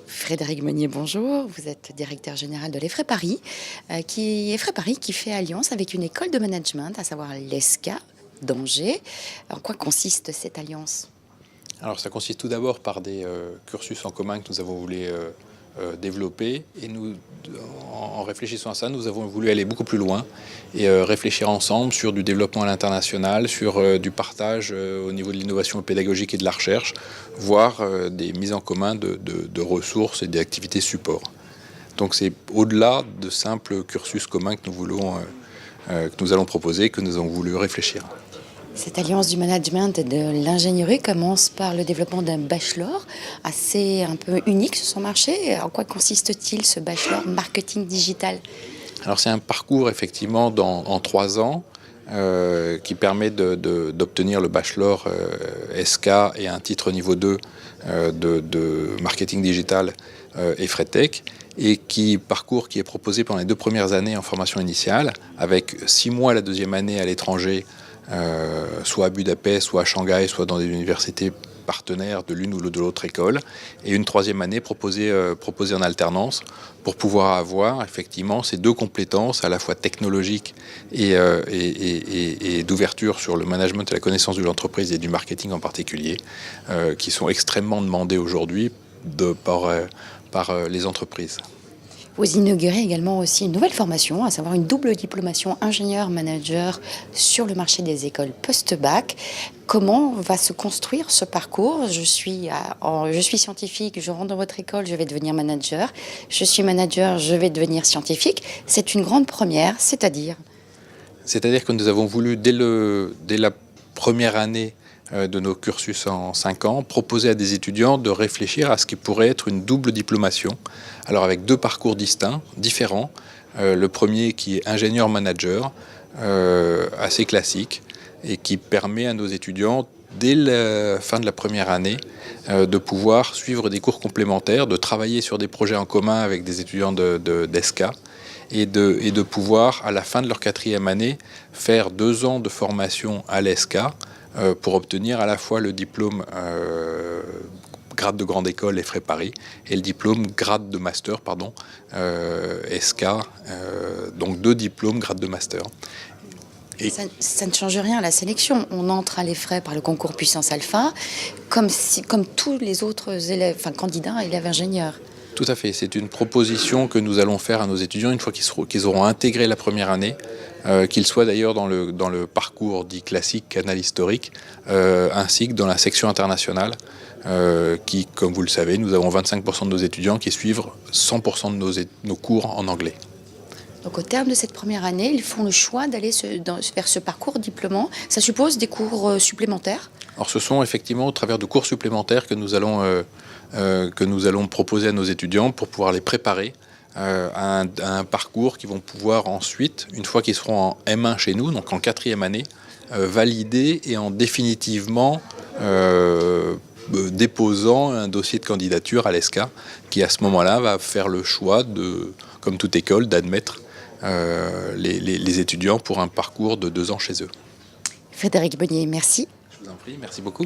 Frédéric Meunier, bonjour. Vous êtes directeur général de l'EFRE Paris, qui fait alliance avec une école de management, à savoir l'ESCA d'Angers. En quoi consiste cette alliance? Alors ça consiste tout d'abord par des cursus en commun que nous avons voulu développer, et nous, en réfléchissant à ça, nous avons voulu aller beaucoup plus loin et réfléchir ensemble sur du développement à l'international, sur du partage au niveau de l'innovation pédagogique et de la recherche, voire des mises en commun de ressources et d'activités support. Donc c'est au-delà de simples cursus communs que nous allons proposer, que nous avons voulu réfléchir. Cette alliance du management et de l'ingénierie commence par le développement d'un bachelor assez un peu unique sur son marché. En quoi consiste-t-il ce bachelor marketing digital? Alors c'est un parcours effectivement en 3 ans qui permet d'obtenir le bachelor SK et un titre niveau 2 de marketing digital et Fredtech, et parcours qui est proposé pendant les 2 premières années en formation initiale, avec 6 mois la deuxième année à l'étranger, soit à Budapest, soit à Shanghai, soit dans des universités partenaires de l'une ou de l'autre école, et une 3e année proposée en alternance, pour pouvoir avoir effectivement ces 2 compétences à la fois technologiques et d'ouverture sur le management et la connaissance de l'entreprise et du marketing en particulier, qui sont extrêmement demandés aujourd'hui par les entreprises. Vous inaugurez également aussi une nouvelle formation, à savoir une double diplomation ingénieur-manager sur le marché des écoles post-bac. Comment va se construire ce parcours? Je suis scientifique, je rentre dans votre école, je vais devenir manager. Je suis manager, je vais devenir scientifique. C'est une grande première, c'est-à-dire? C'est-à-dire que nous avons voulu, dès la première année de nos cursus en 5 ans, proposer à des étudiants de réfléchir à ce qui pourrait être une double diplomation. Alors avec 2 parcours distincts, différents. Le premier qui est ingénieur-manager, assez classique, et qui permet à nos étudiants, dès la fin de la première année, de pouvoir suivre des cours complémentaires, de travailler sur des projets en commun avec des étudiants d'ESCA, et de pouvoir, à la fin de leur 4e année, faire 2 ans de formation à l'ESCA, pour obtenir à la fois le diplôme grade de grande école l'EFRE Paris et le diplôme grade de master, SK, donc 2 diplômes grade de master. Et ça ne change rien à la sélection. On entre à l'EFRE par le concours Puissance Alpha, comme tous les autres élèves, candidats élèves ingénieurs. Tout à fait, c'est une proposition que nous allons faire à nos étudiants une fois qu'ils auront intégré la première année, qu'ils soient d'ailleurs dans le parcours dit classique, canal historique, ainsi que dans la section internationale, qui, comme vous le savez, nous avons 25% de nos étudiants qui suivent 100% de nos cours en anglais. Donc au terme de cette première année, ils font le choix d'aller vers ce parcours diplômant. Ça suppose des cours supplémentaires? Alors ce sont effectivement au travers de cours supplémentaires que nous allons proposer à nos étudiants pour pouvoir les préparer à un parcours qu'ils vont pouvoir ensuite, une fois qu'ils seront en M1 chez nous, donc en 4e année, valider et en définitivement déposant un dossier de candidature à l'ESCA, qui à ce moment-là va faire le choix, comme toute école, d'admettre les étudiants pour un parcours de 2 ans chez eux. Frédéric Meunier, merci. Je vous en prie, merci beaucoup.